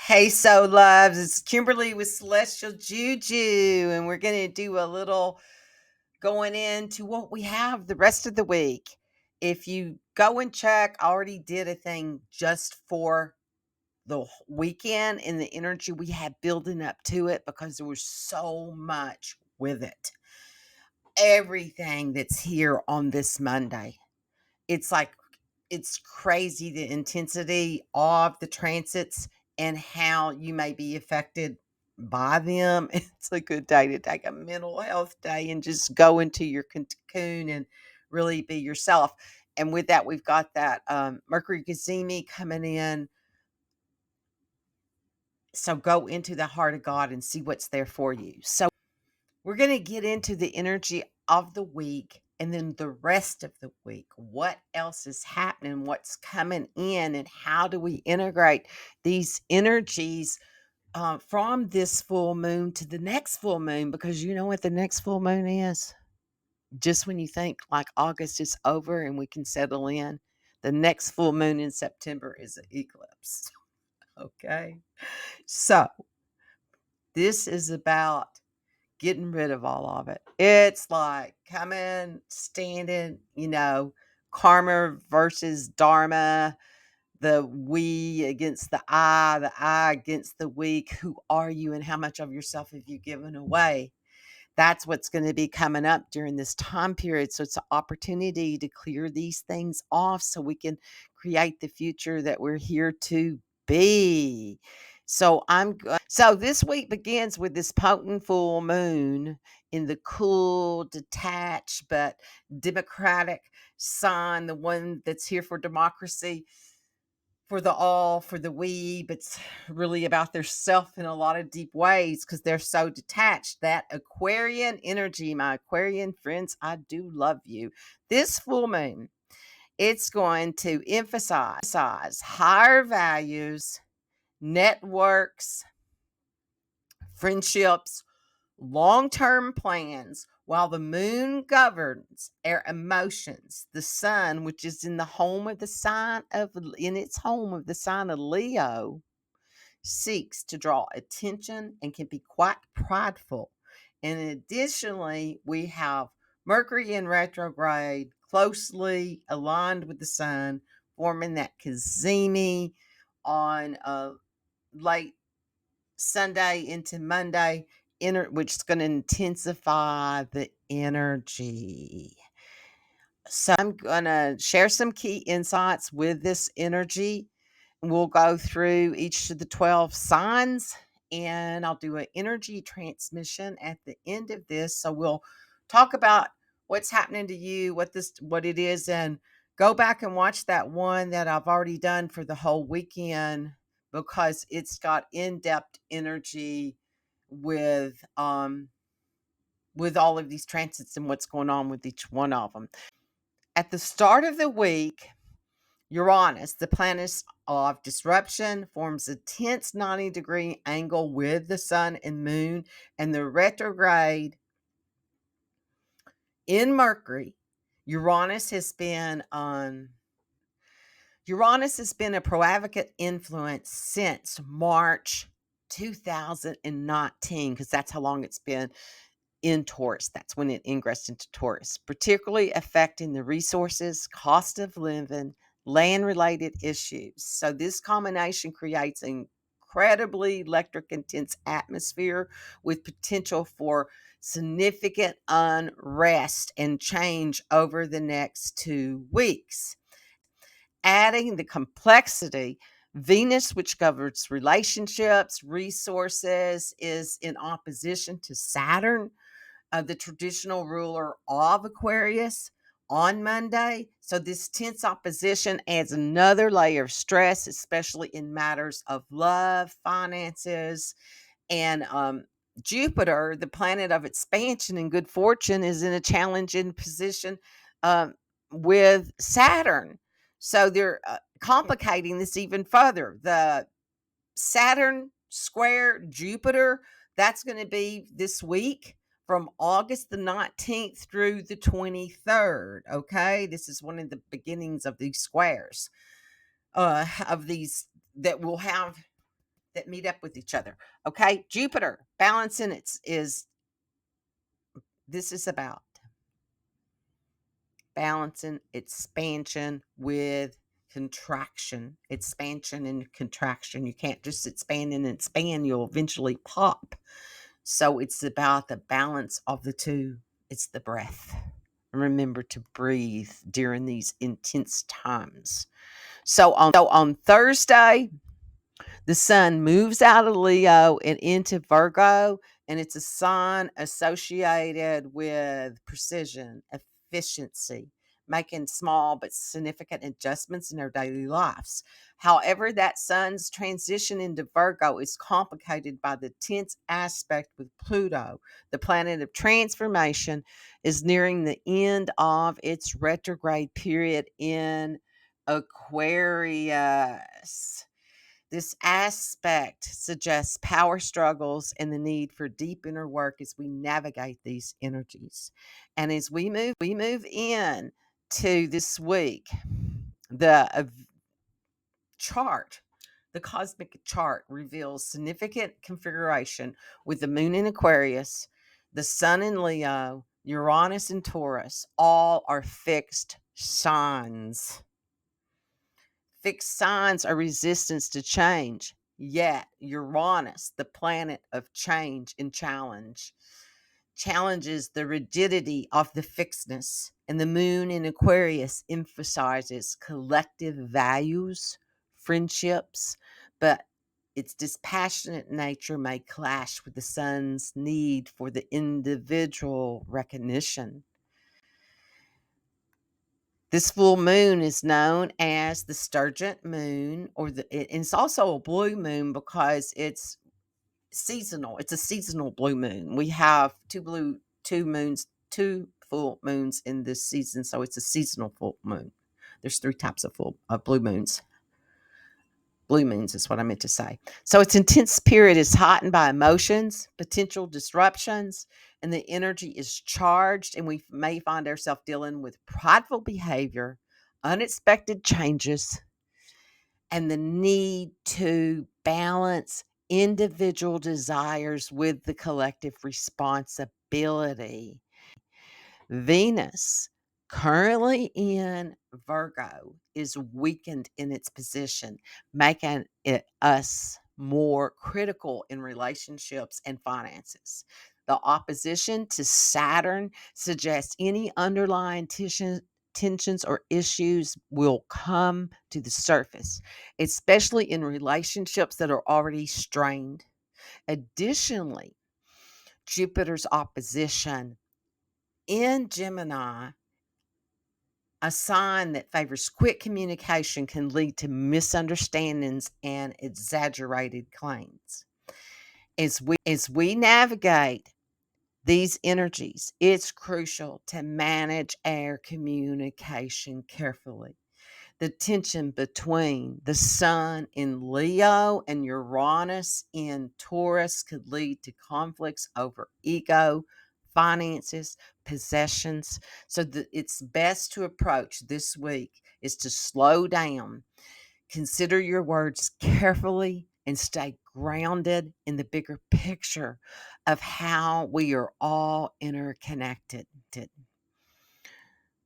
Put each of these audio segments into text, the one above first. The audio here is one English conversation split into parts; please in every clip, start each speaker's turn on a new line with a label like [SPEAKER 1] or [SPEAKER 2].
[SPEAKER 1] Hey, so loves, it's Kimberly with Celestial Juju, and we're going to do a little going into what we have the rest of the week. If you go and check, I already did a thing just for the weekend and the energy we had building up to it because there was so much with it. Everything that's here on this Monday. It's like it's crazy the intensity of the transits and how you may be affected by them. It's a good day to take a mental health day and just go into your cocoon and really be yourself. And with that, we've got that Mercury Kazimi coming in. So go into the heart of God and see what's there for you. So we're going to get into the energy of the week and then the rest of the week. What else is happening? What's coming in? And how do we integrate these energies from this full moon to the next full moon? Because you know what the next full moon is? Just when you think like August is over and we can settle in, the next full moon in September is an eclipse. Okay. So this is about getting rid of all of it. It's like coming, standing, karma versus dharma, the we against the I against the weak. Who are you and how much of yourself have you given away? That's what's going to be coming up during this time period. So it's an opportunity to clear these things off so we can create the future that we're here to be. So this week begins with this potent full moon in the cool, detached, but democratic sign, the one that's here for democracy, for the all, for the we, but it's really about their self in a lot of deep ways because they're so detached. That Aquarian energy, my Aquarian friends, I do love you. This full moon, it's going to emphasize higher values, networks, friendships, long term plans, while the moon governs our emotions. The sun, which is in its home of the sign of Leo, seeks to draw attention and can be quite prideful. And additionally, we have Mercury in retrograde, closely aligned with the sun, forming that Kazimi on late Sunday into Monday, which is going to intensify the energy. So I'm going to share some key insights with this energy. We'll go through each of the 12 signs and I'll do an energy transmission at the end of this. So we'll talk about what's happening to you, what it is, and go back and watch that one that I've already done for the whole weekend because it's got in-depth energy with with all of these transits and what's going on with each one of them. At the start of the week, Uranus, the planet of disruption, forms a tense 90-degree angle with the sun and moon, and the retrograde in Mercury. Uranus has been a provocative influence since March 2019, because that's how long it's been in Taurus. That's when it ingressed into Taurus, particularly affecting the resources, cost of living, land related issues. So, this combination creates an incredibly electric intense atmosphere with potential for significant unrest and change over the next 2 weeks. Adding the complexity, Venus, which governs relationships, resources, is in opposition to Saturn, the traditional ruler of Aquarius, on Monday. So, this tense opposition adds another layer of stress, especially in matters of love, finances, and Jupiter, the planet of expansion and good fortune, is in a challenging position um, with Saturn. So, they're complicating this even further. The Saturn square Jupiter, that's going to be this week from August the 19th through the 23rd. Okay. This is one of the beginnings of these squares, of these that will have that meet up with each other. Okay, Jupiter balancing this is about balancing expansion with contraction. Expansion and contraction. You can't just expand and expand, you'll eventually pop. So it's about the balance of the two. It's the breath. Remember to breathe during these intense times. So on Thursday, the sun moves out of Leo and into Virgo, and it's a sign associated with precision, efficiency, making small but significant adjustments in our daily lives. However, that sun's transition into Virgo is complicated by the tense aspect with Pluto. The planet of transformation is nearing the end of its retrograde period in Aquarius. This aspect suggests power struggles and the need for deep inner work as we navigate these energies. And as we move in to this week, the chart, the cosmic chart reveals significant configuration with the moon in Aquarius, the sun in Leo, Uranus in Taurus. All are fixed signs. Fixed signs are resistance to change. Yet Uranus, the planet of change and challenge, challenges the rigidity of the fixedness. And the moon in Aquarius emphasizes collective values, friendships, but its dispassionate nature may clash with the sun's need for the individual recognition. This full moon is known as the Sturgeon moon, and it's also a blue moon because it's seasonal. It's a seasonal blue moon. We have two full moons in this season, so it's a seasonal full moon. There's three types of blue moons. Blue moons is what I meant to say. So its intense period is heightened by emotions, potential disruptions, and the energy is charged, and we may find ourselves dealing with prideful behavior, unexpected changes, and the need to balance individual desires with the collective responsibility. Venus, currently in Virgo, is weakened in its position, making it us more critical in relationships and finances. The opposition to Saturn suggests any underlying tensions or issues will come to the surface, especially in relationships that are already strained. Additionally, Jupiter's opposition in Gemini, a sign that favors quick communication, can lead to misunderstandings and exaggerated claims. As we navigate these energies, it's crucial to manage our communication carefully. The tension between the sun in Leo and Uranus in Taurus could lead to conflicts over ego, finances, possessions. So it's best to approach this week is to slow down, consider your words carefully, and stay grounded in the bigger picture of how we are all interconnected.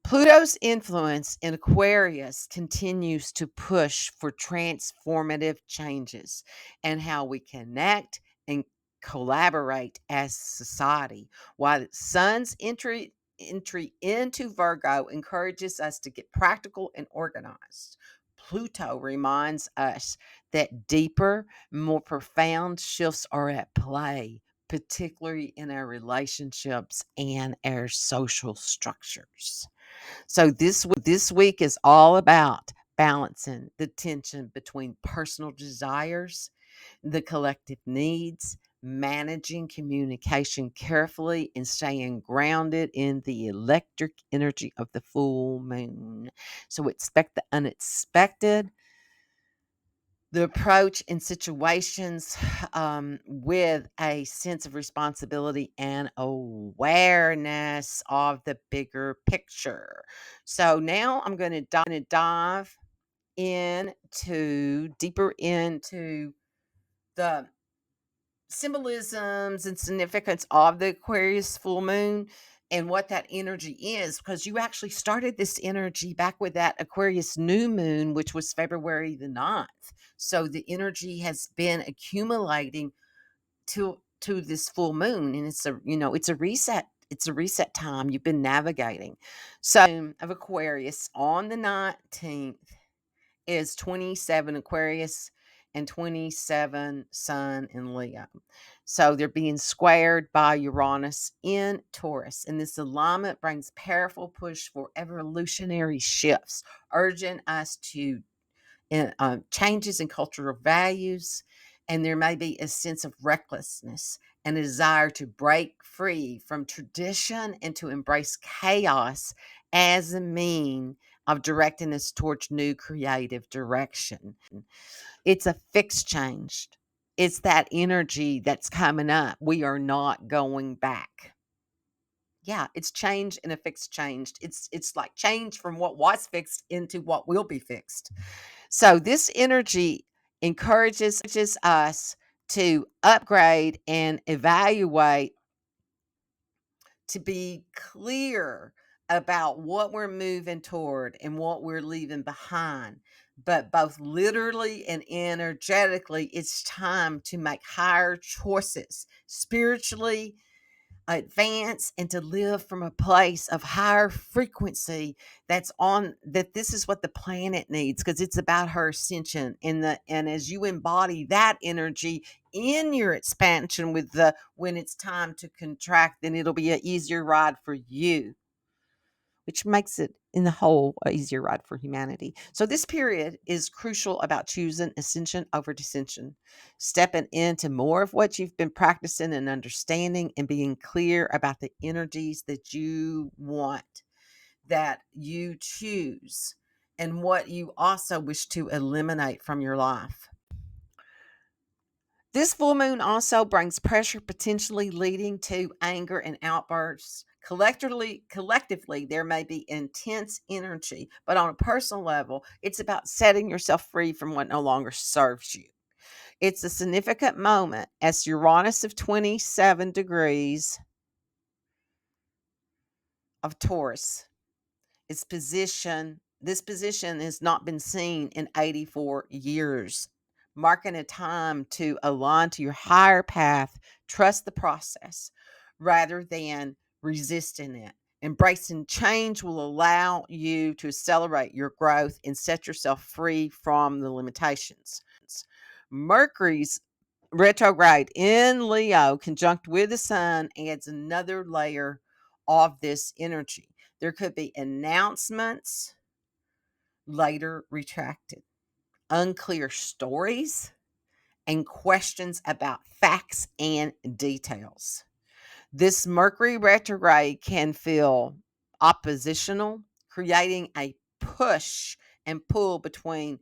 [SPEAKER 1] Pluto's influence in Aquarius continues to push for transformative changes and how we connect and collaborate as society, while the sun's entry into Virgo encourages us to get practical and organized. Pluto reminds us that deeper, more profound shifts are at play, particularly in our relationships and our social structures. So this week is all about balancing the tension between personal desires, the collective needs, managing communication carefully, and staying grounded in the electric energy of the full moon. So expect the unexpected, the approach in situations with a sense of responsibility and awareness of the bigger picture. So now I'm going to dive into deeper into the symbolisms and significance of the Aquarius full moon and what that energy is, because you actually started this energy back with that Aquarius new moon, which was February the 9th. So the energy has been accumulating to this full moon, and it's a reset. It's a reset time you've been navigating. So of Aquarius on the 19th is 27 Aquarius and 27 Sun in Leo. So they're being squared by Uranus in Taurus. And this alignment brings powerful push for evolutionary shifts, urging us to changes in cultural values. And there may be a sense of recklessness and a desire to break free from tradition and to embrace chaos as a mean of directing us towards new creative direction. It's a fixed change. It's that energy that's coming up. We are not going back. Yeah, it's change and a fixed change. It's like change from what was fixed into what will be fixed. So this energy encourages us to upgrade and evaluate, to be clear about what we're moving toward and what we're leaving behind. But both literally and energetically, it's time to make higher choices spiritually, advance, and to live from a place of higher frequency. That this is what the planet needs, because it's about her ascension, and as you embody that energy in your expansion with the when it's time to contract, then it'll be an easier ride for you, which makes it in the whole a easier ride for humanity. So this period is crucial about choosing ascension over dissension, stepping into more of what you've been practicing and understanding, and being clear about the energies that you want, that you choose, and what you also wish to eliminate from your life. This full moon also brings pressure, potentially leading to anger and outbursts. Collectively, there may be intense energy, but on a personal level, it's about setting yourself free from what no longer serves you. It's a significant moment as Uranus of 27 degrees of Taurus. This position has not been seen in 84 years, marking a time to align to your higher path, trust the process rather than resisting it. Embracing change will allow you to accelerate your growth and set yourself free from the limitations. Mercury's retrograde in Leo, conjunct with the sun, adds another layer of this energy. There could be announcements later retracted, unclear stories, and questions about facts and details. This Mercury retrograde can feel oppositional, creating a push and pull between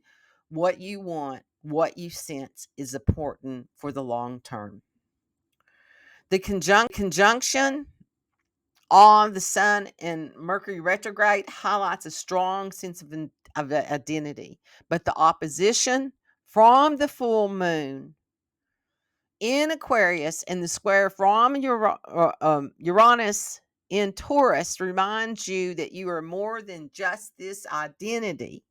[SPEAKER 1] what you want, what you sense is important for the long term. The conjunction on the sun and Mercury retrograde highlights a strong sense of identity, but the opposition from the full moon in Aquarius and the square from Uranus in Taurus reminds you that you are more than just this identity.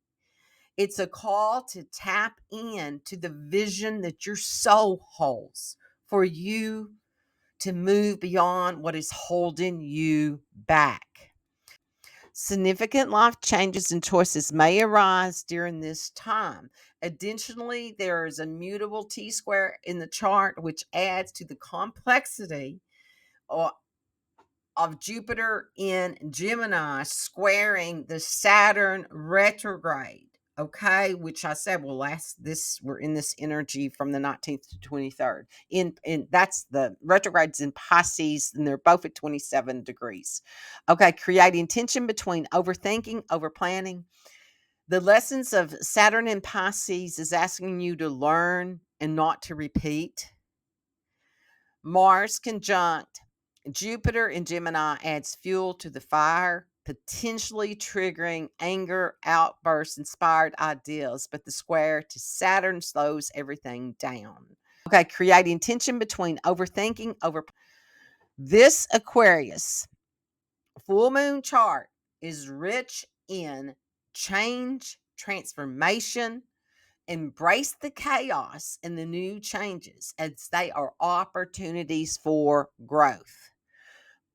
[SPEAKER 1] It's a call to tap in to the vision that your soul holds for you to move beyond what is holding you back. Significant life changes and choices may arise during this time. Additionally, there is a mutable T square in the chart, which adds to the complexity of Jupiter in Gemini squaring the Saturn retrograde. Okay, which I said will last this. We're in this energy from the 19th to 23rd. In that's the retrogrades in Pisces, and they're both at 27 degrees. Okay, creating tension between overthinking, over planning. The lessons of Saturn in Pisces is asking you to learn and not to repeat. Mars conjunct Jupiter in Gemini adds fuel to the fire, potentially triggering anger, outbursts, inspired ideas, but the square to Saturn slows everything down. Okay, creating tension between overthinking, this Aquarius full moon chart is rich in change, transformation. Embrace the chaos and the new changes as they are opportunities for growth.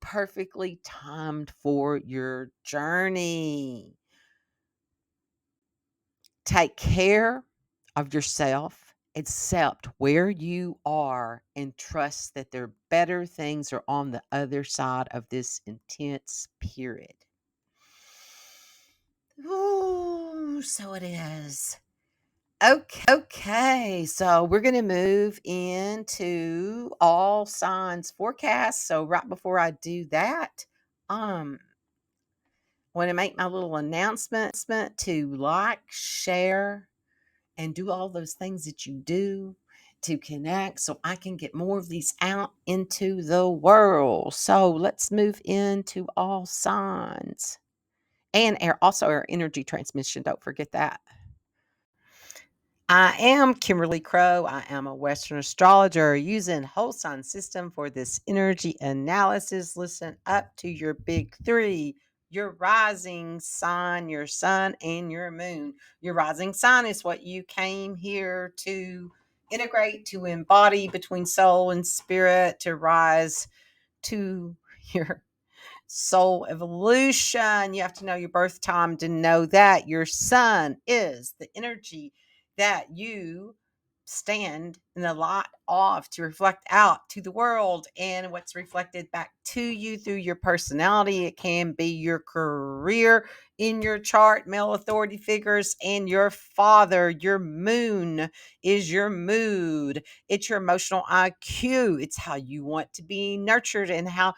[SPEAKER 1] Perfectly timed for your journey. Take care of yourself, accept where you are, and trust that there better things are on the other side of this intense period. Ooh, so it is. Okay. So we're going to move into all signs forecast. So right before I do that, I want to make my little announcement to like, share, and do all those things that you do to connect so I can get more of these out into the world. So let's move into all signs and also our energy transmission. Don't forget that. I am Kimberly Crow. I am a Western astrologer using whole sign system for this energy analysis. Listen up to your big three: your rising sign, your sun, and your moon. Your rising sign is what you came here to integrate, to embody between soul and spirit, to rise to your soul evolution. You have to know your birth time to know that. Your sun is the energy that you stand in the light of to reflect out to the world, and what's reflected back to you through your personality. It can be your career in your chart, male authority figures, and your father. Your moon is your mood. It's your emotional IQ. It's how you want to be nurtured and how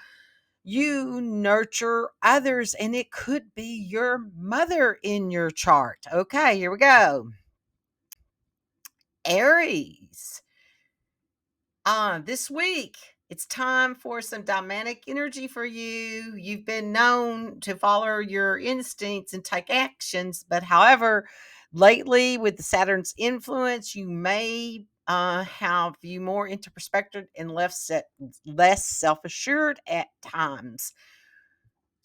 [SPEAKER 1] you nurture others, and it could be your mother in your chart. Okay, here we go. Aries. This week, it's time for some dynamic energy for you. You've been known to follow your instincts and take actions, but however, lately with the Saturn's influence, you may have you more introspective and less self-assured at times.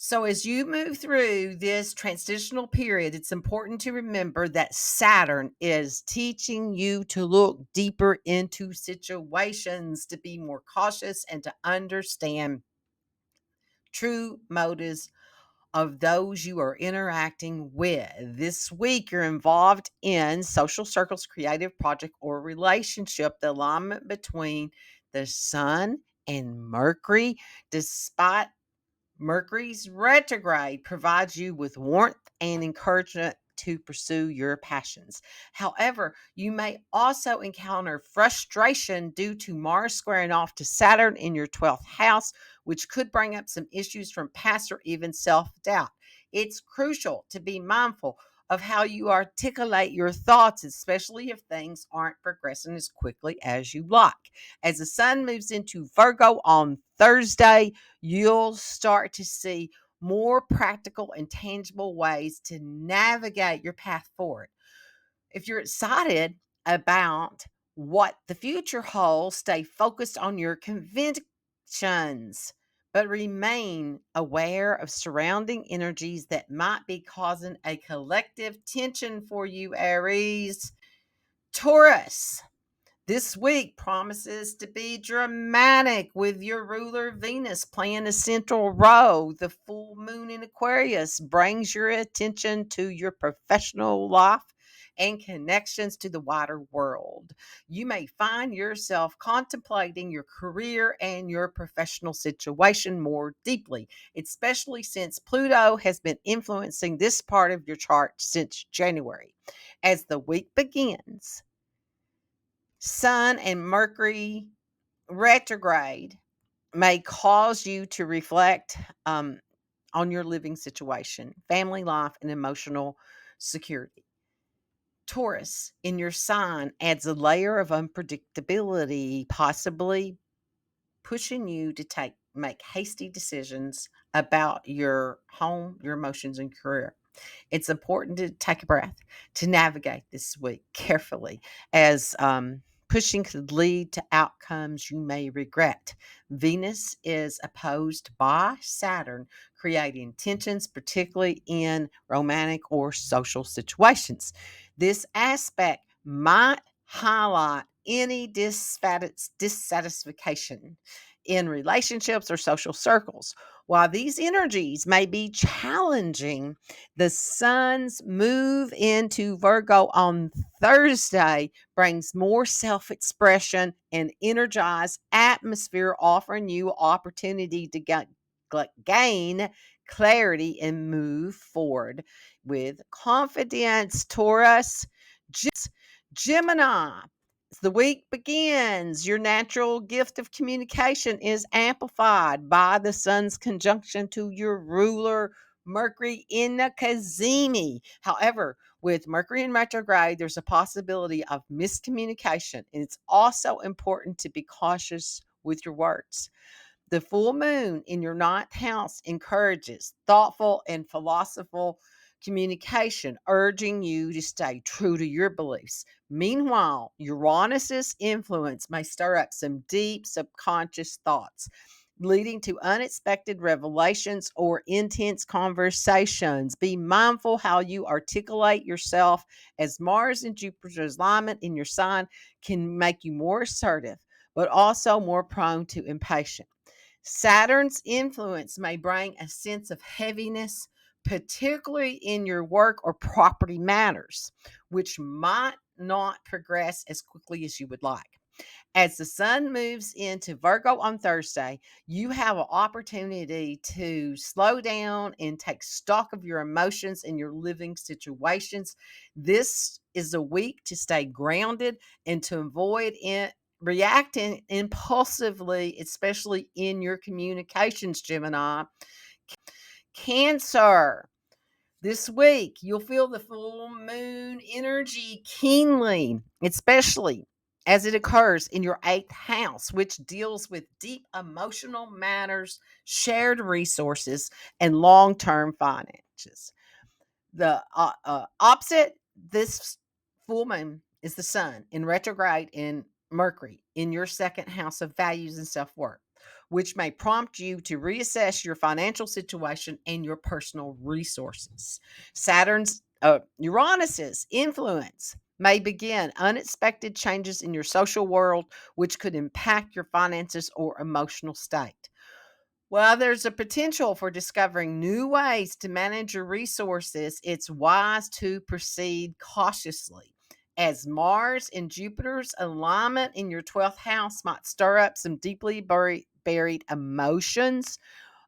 [SPEAKER 1] So, as you move through this transitional period, it's important to remember that Saturn is teaching you to look deeper into situations, to be more cautious, and to understand true motives of those you are interacting with. This week, you're involved in social circles, creative project, or relationship. The alignment between the Sun and Mercury, despite Mercury's retrograde provides you with warmth and encouragement to pursue your passions. However, you may also encounter frustration due to Mars squaring off to Saturn in your 12th house, which could bring up some issues from past or even self doubt. It's crucial to be mindful of how you articulate your thoughts, especially if things aren't progressing as quickly as you like. As the sun moves into Virgo on Thursday, you'll start to see more practical and tangible ways to navigate your path forward. If you're excited about what the future holds, stay focused on your convictions, but remain aware of surrounding energies that might be causing a collective tension for you, Aries. Taurus. This week promises to be dramatic with your ruler Venus playing a central role. The full moon in Aquarius brings your attention to your professional life and connections to the wider world. You may find yourself contemplating your career and your professional situation more deeply, especially since Pluto has been influencing this part of your chart since January. As the week begins, Sun and Mercury retrograde may cause you to reflect on your living situation, family life, and emotional security. Taurus in your sign adds a layer of unpredictability, possibly pushing you to make hasty decisions about your home, your emotions, and career. It's important to take a breath to navigate this week carefully as pushing could lead to outcomes you may regret. Venus is opposed by Saturn, creating tensions, particularly in romantic or social situations. This aspect might highlight any dissatisfaction in relationships or social circles. While these energies may be challenging, the sun's move into Virgo on Thursday brings more self expression and energized atmosphere, offering you opportunity to gain clarity and move forward with confidence. Taurus, Gemini. As the week begins, your natural gift of communication is amplified by the sun's conjunction to your ruler, Mercury in the Kazimi. However, with Mercury in retrograde, there's a possibility of miscommunication, and it's also important to be cautious with your words. The full moon in your ninth house encourages thoughtful and philosophical communication, urging you to stay true to your beliefs. Meanwhile, Uranus's influence may stir up some deep subconscious thoughts, leading to unexpected revelations or intense conversations. Be mindful how you articulate yourself, as Mars and Jupiter's alignment in your sign can make you more assertive, but also more prone to impatience. Saturn's influence may bring a sense of heaviness, particularly in your work or property matters, which might not progress as quickly as you would like. As the sun moves into Virgo on Thursday, you have an opportunity to slow down and take stock of your emotions and your living situations. This is a week to stay grounded and to avoid reacting impulsively, especially in your communications, Gemini. Cancer. This week, you'll feel the full moon energy keenly, especially as it occurs in your eighth house, which deals with deep emotional matters, shared resources, and long term finances. The opposite this full moon is the sun in retrograde in Mercury in your second house of values and self worth, which may prompt you to reassess your financial situation and your personal resources. Uranus's influence may begin unexpected changes in your social world, which could impact your finances or emotional state. Well, there's a potential for discovering new ways to manage your resources. It's wise to proceed cautiously, as Mars and Jupiter's alignment in your 12th house might stir up some deeply buried emotions,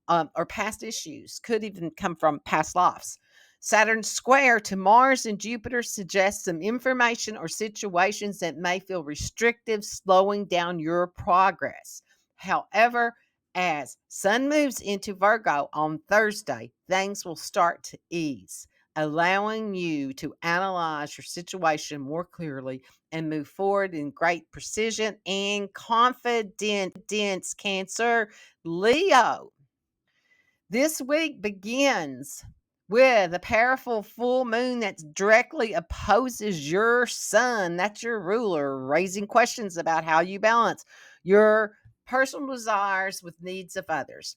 [SPEAKER 1] or past issues, could even come from past lives. Saturn's square to Mars and Jupiter suggests some information or situations that may feel restrictive, slowing down your progress. However, as Sun moves into Virgo on Thursday, things will start to ease, allowing you to analyze your situation more clearly and move forward in great precision and confidence. Cancer, Leo. This week begins with a powerful full moon that directly opposes your sun. That's your ruler, raising questions about how you balance your personal desires with needs of others.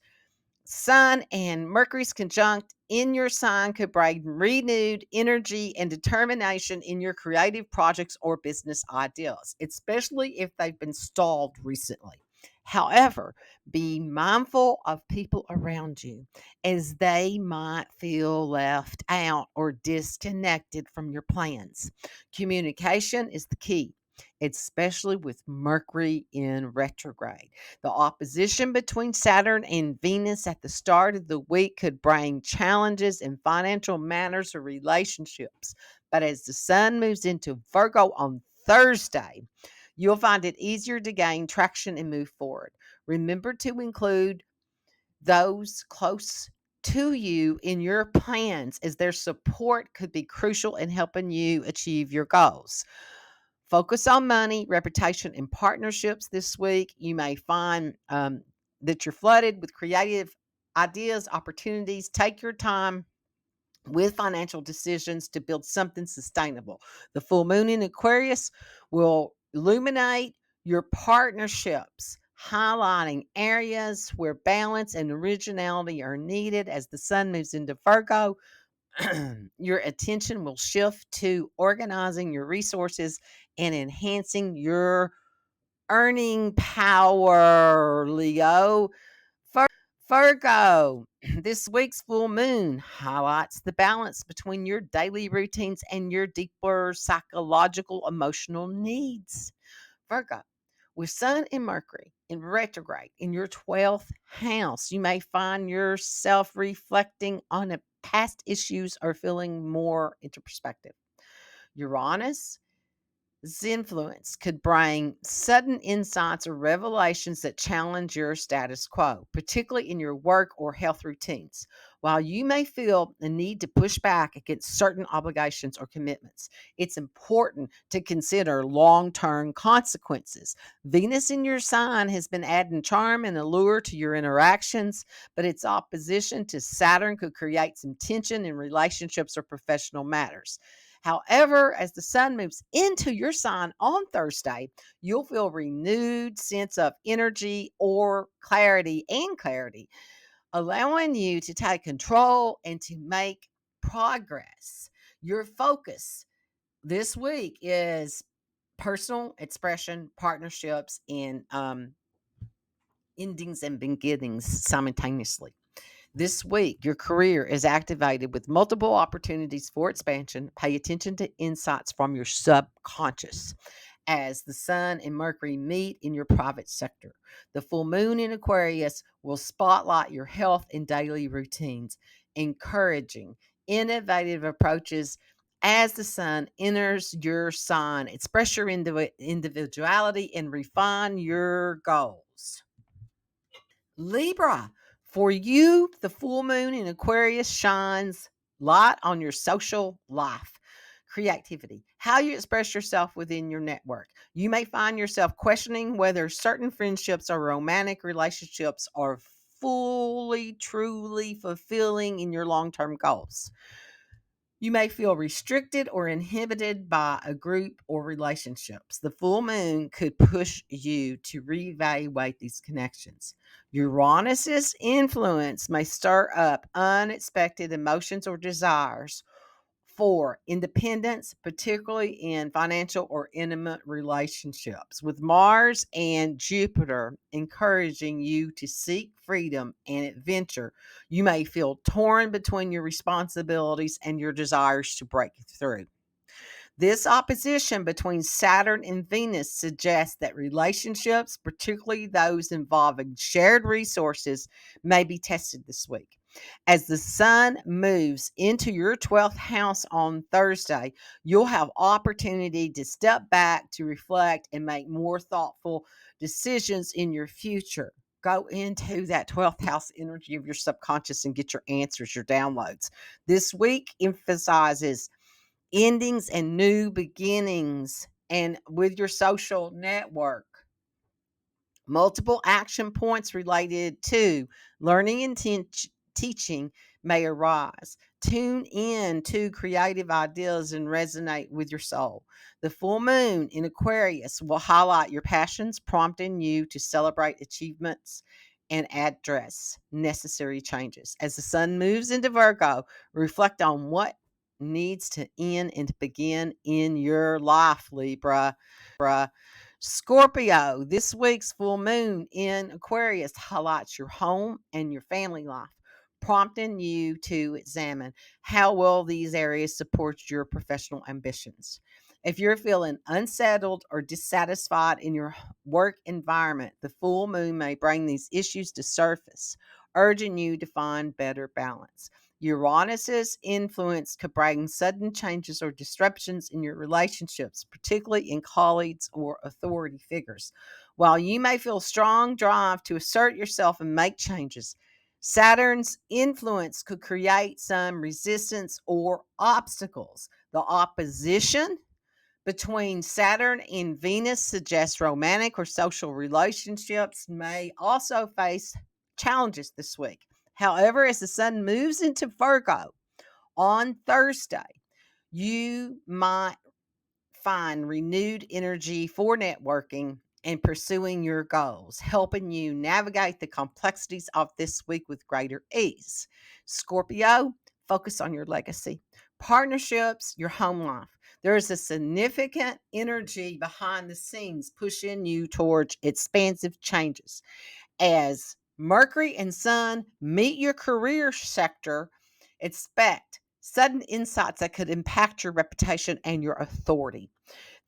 [SPEAKER 1] Sun and Mercury's conjunct in your sign could bring renewed energy and determination in your creative projects or business ideas, especially if they've been stalled recently. However, be mindful of people around you, as they might feel left out or disconnected from your plans. Communication is the key, especially with Mercury in retrograde. The opposition between Saturn and Venus at the start of the week could bring challenges in financial matters or relationships. But as the sun moves into Virgo on Thursday, you'll find it easier to gain traction and move forward. Remember to include those close to you in your plans, as their support could be crucial in helping you achieve your goals. Focus on money, reputation, and partnerships this week. You may find that you're flooded with creative ideas, opportunities. Take your time with financial decisions to build something sustainable. The full moon in Aquarius will illuminate your partnerships, highlighting areas where balance and originality are needed. As the sun moves into Virgo, your attention will shift to organizing your resources and enhancing your earning power, Leo. Virgo, this week's full moon highlights the balance between your daily routines and your deeper psychological, emotional needs. Virgo, with Sun and Mercury in retrograde in your 12th house, you may find yourself reflecting on past issues or feeling more into perspective. Uranus, influence could bring sudden insights or revelations that challenge your status quo, particularly in your work or health routines. While you may feel the need to push back against certain obligations or commitments, it's important to consider long term consequences. Venus in your sign has been adding charm and allure to your interactions, but its opposition to Saturn could create some tension in relationships or professional matters. However, as the sun moves into your sign on Thursday, you'll feel renewed sense of energy or clarity, allowing you to take control and to make progress. Your focus this week is personal expression, partnerships, and endings and beginnings simultaneously. This week, your career is activated with multiple opportunities for expansion. Pay attention to insights from your subconscious as the sun and Mercury meet in your private sector. The full moon in Aquarius will spotlight your health and daily routines, encouraging innovative approaches as the sun enters your sign. Express your individuality and refine your goals. Libra, for you, the full moon in Aquarius shines light on your social life, creativity, how you express yourself within your network. You may find yourself questioning whether certain friendships or romantic relationships are fully, truly fulfilling in your long term goals. You may feel restricted or inhibited by a group or relationships. The full moon could push you to reevaluate these connections. Uranus's influence may stir up unexpected emotions or desires for independence, particularly in financial or intimate relationships, with Mars and Jupiter encouraging you to seek freedom and adventure. You may feel torn between your responsibilities and your desires to break through. This opposition between Saturn and Venus suggests that relationships, particularly those involving shared resources, may be tested this week. As the sun moves into your 12th house on Thursday, you'll have opportunity to step back, to reflect, and make more thoughtful decisions in your future. Go into that 12th house energy of your subconscious and get your answers, your downloads. This week emphasizes endings and new beginnings, and with your social network. Multiple action points related to learning and teaching may arise. Tune in to creative ideas and resonate with your soul. The full moon in Aquarius will highlight your passions, prompting you to celebrate achievements and address necessary changes. As the sun moves into Virgo, reflect on what needs to end and to begin in your life, Libra. Scorpio, this week's full moon in Aquarius highlights your home and your family life, prompting you to examine how well these areas support your professional ambitions. If you're feeling unsettled or dissatisfied in your work environment, the full moon may bring these issues to surface, urging you to find better balance. Uranus's influence could bring sudden changes or disruptions in your relationships, particularly in colleagues or authority figures. While you may feel strong drive to assert yourself and make changes, Saturn's influence could create some resistance or obstacles. The opposition between Saturn and Venus suggests romantic or social relationships may also face challenges this week. However, as the sun moves into Virgo on Thursday, you might find renewed energy for networking and pursuing your goals, helping you navigate the complexities of this week with greater ease. Scorpio, focus on your legacy, partnerships, your home life. There is a significant energy behind the scenes pushing you towards expansive changes. As Mercury and Sun meet your career sector, expect sudden insights that could impact your reputation and your authority.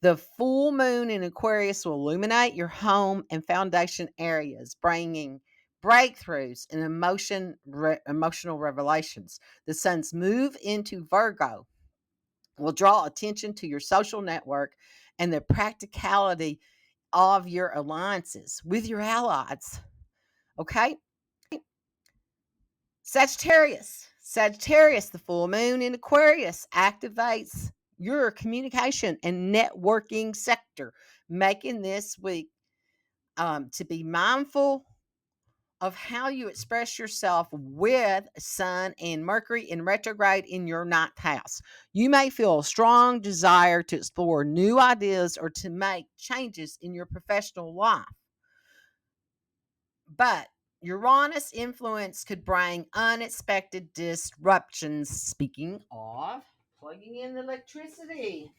[SPEAKER 1] The full moon in Aquarius will illuminate your home and foundation areas, bringing breakthroughs and emotional revelations. The sun's move into Virgo will draw attention to your social network and the practicality of your alliances with your allies. Okay? Sagittarius, the full moon in Aquarius activates your communication and networking sector, making this week to be mindful of how you express yourself with Sun and Mercury in retrograde in your ninth house. You may feel a strong desire to explore new ideas or to make changes in your professional life. But Uranus influence could bring unexpected disruptions. Speaking of plugging in the electricity.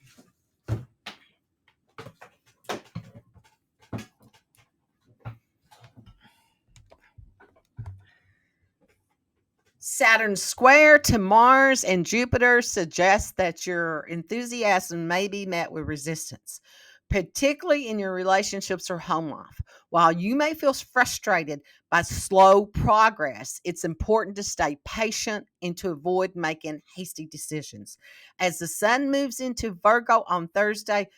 [SPEAKER 1] Saturn square to Mars and Jupiter suggests that your enthusiasm may be met with resistance, particularly in your relationships or home life. While you may feel frustrated by slow progress, it's important to stay patient and to avoid making hasty decisions. As the sun moves into Virgo on Thursday,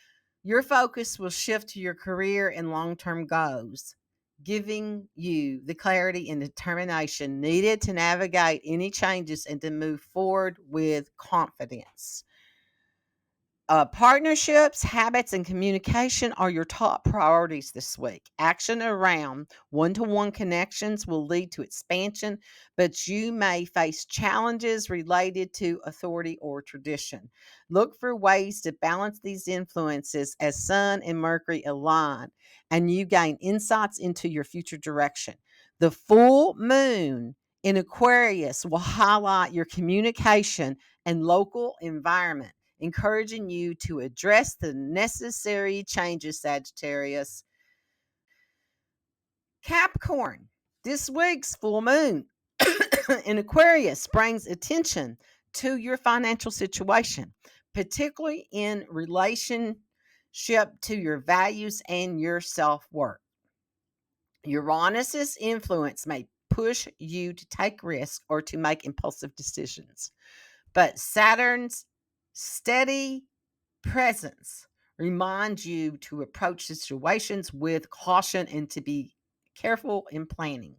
[SPEAKER 1] your focus will shift to your career and long term goals, giving you the clarity and determination needed to navigate any changes and to move forward with confidence. Partnerships, habits, and communication are your top priorities this week. Action around one to one connections will lead to expansion, but you may face challenges related to authority or tradition. Look for ways to balance these influences as Sun and Mercury align and you gain insights into your future direction. The full moon in Aquarius will highlight your communication and local environment, encouraging you to address the necessary changes, Sagittarius. Capricorn, this week's full moon in Aquarius brings attention to your financial situation, particularly in relationship to your values and your self-worth. Uranus's influence may push you to take risks or to make impulsive decisions, but Saturn's steady presence reminds you to approach situations with caution and to be careful in planning.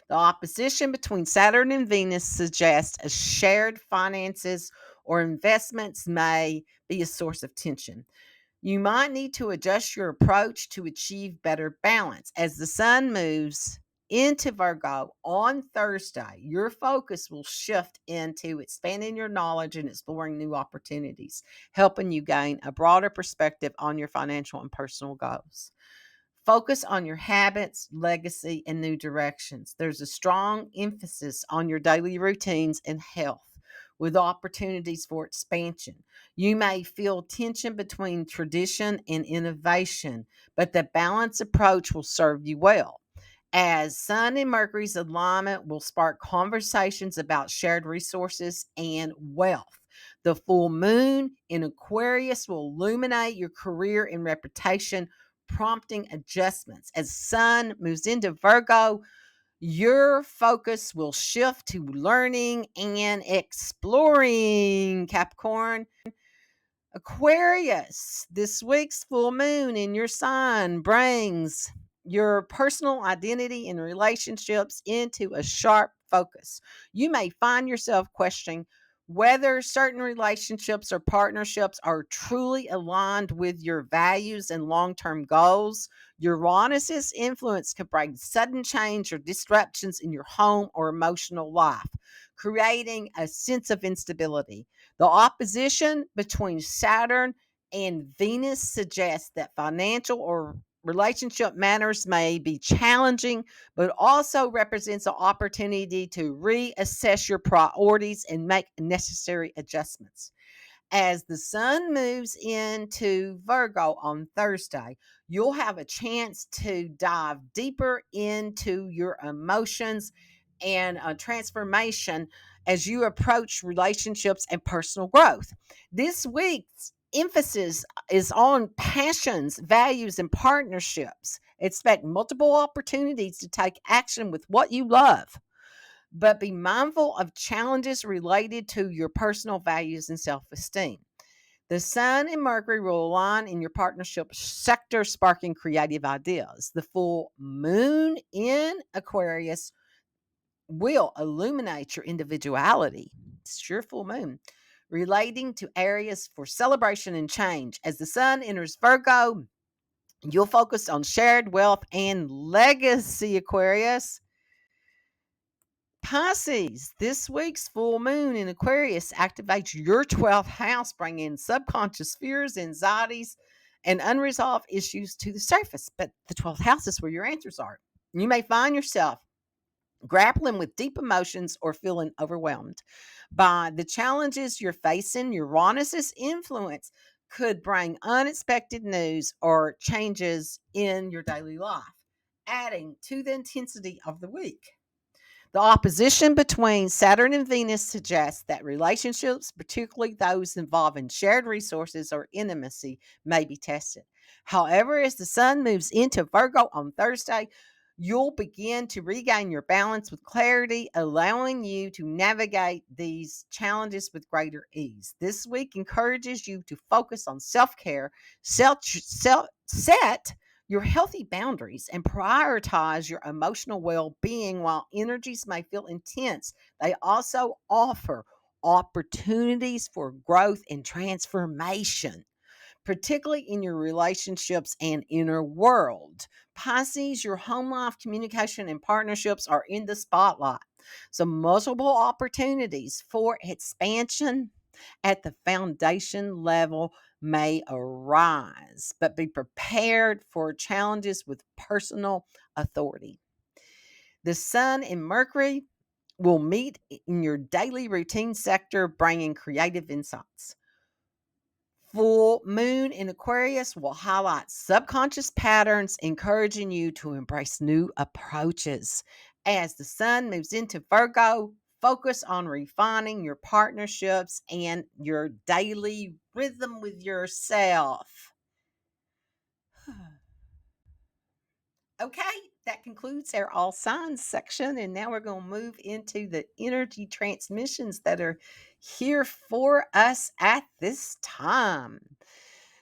[SPEAKER 1] The opposition between Saturn and Venus suggests a shared finances or investments may be a source of tension. You might need to adjust your approach to achieve better balance. As the sun moves into Virgo on Thursday, your focus will shift into expanding your knowledge and exploring new opportunities, helping you gain a broader perspective on your financial and personal goals. Focus on your habits, legacy, and new directions. There's a strong emphasis on your daily routines and health with opportunities for expansion. You may feel tension between tradition and innovation, but the balanced approach will serve you well. As Sun and Mercury's alignment will spark conversations about shared resources and wealth. The full moon in Aquarius will illuminate your career and reputation, prompting adjustments. As Sun moves into Virgo, your focus will shift to learning and exploring, Capricorn. Aquarius, this week's full moon in your sign brings your personal identity and relationships into a sharp focus. You may find yourself questioning whether certain relationships or partnerships are truly aligned with your values and long term goals. Uranus's influence could bring sudden change or disruptions in your home or emotional life, creating a sense of instability. The opposition between Saturn And Venus suggests that financial or relationship matters may be challenging, but also represents an opportunity to reassess your priorities and make necessary adjustments. As the sun moves into Virgo on Thursday, you'll have a chance to dive deeper into your emotions and transformation as you approach relationships and personal growth. This week's emphasis is on passions, values, and partnerships. Expect multiple opportunities to take action with what you love, but be mindful of challenges related to your personal values and self esteem. The Sun and Mercury will align in your partnership sector, sparking creative ideas. The full moon in Aquarius will illuminate your individuality. It's your full moon, relating to areas for celebration and change. As the Sun enters Virgo, you'll focus on shared wealth and legacy, Aquarius. Pisces, this week's full moon in Aquarius activates your 12th house, bringing subconscious fears, anxieties, and unresolved issues to the surface. But the 12th house is where your answers are. You may find yourself grappling with deep emotions or feeling overwhelmed by the challenges you're facing. Uranus's influence could bring unexpected news or changes in your daily life, adding to the intensity of the week. The opposition between Saturn and Venus suggests that relationships, particularly those involving shared resources or intimacy, may be tested. However, as the sun moves into Virgo on Thursday, you'll begin to regain your balance with clarity, allowing you to navigate these challenges with greater ease. This week encourages you to focus on self care, set your healthy boundaries, and prioritize your emotional well being. While energies may feel intense, they also offer opportunities for growth and transformation, particularly in your relationships and inner world. Pisces, your home life, communication, and partnerships are in the spotlight. So, multiple opportunities for expansion at the foundation level may arise, but be prepared for challenges with personal authority. The Sun and Mercury will meet in your daily routine sector, bringing creative insights. Full moon in Aquarius will highlight subconscious patterns, encouraging you to embrace new approaches. As the sun moves into Virgo, focus on refining your partnerships and your daily rhythm with yourself. Okay, that concludes our all signs section. And now we're going to move into the energy transmissions that are here for us at this time.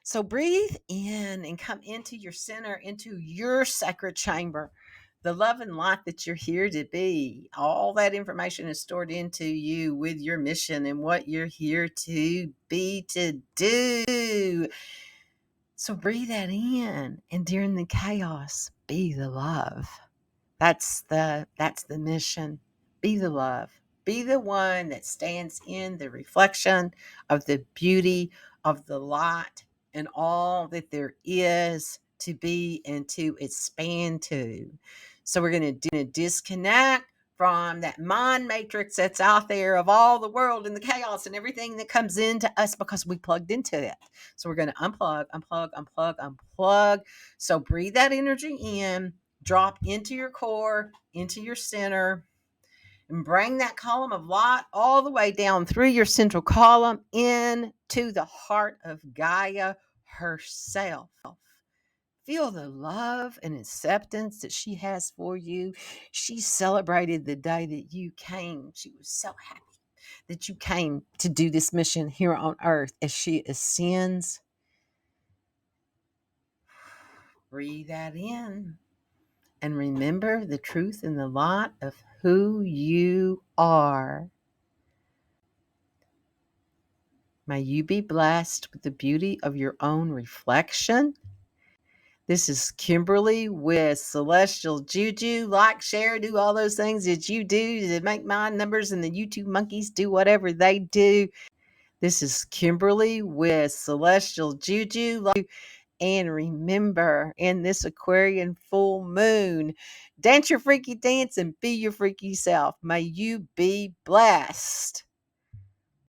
[SPEAKER 1] So breathe in and come into your center, into your sacred chamber, the love and light that you're here to be. All that information is stored into you with your mission and what you're here to be, to do. So breathe that in, and during the chaos, be the love. That's the mission. Be the love. Be the one that stands in the reflection of the beauty of the light and all that there is to be and to expand to. So we're going to disconnect from that mind matrix that's out there of all the world and the chaos and everything that comes into us because we plugged into it. So we're going to unplug. So breathe that energy in, drop into your core, into your center, and bring that column of light all the way down through your central column into the heart of Gaia herself. Feel the love and acceptance that she has for you. She celebrated the day that you came. She was so happy that you came to do this mission here on earth. As she ascends, breathe that in. And remember the truth and the light of who you are. May you be blessed with the beauty of your own reflection. This is Kimberly with Celestial Juju. Like, share, do all those things that you do to make my numbers and the YouTube monkeys do whatever they do. This is Kimberly with Celestial Juju. And remember, in this Aquarian full moon, dance your freaky dance and be your freaky self. May you be blessed.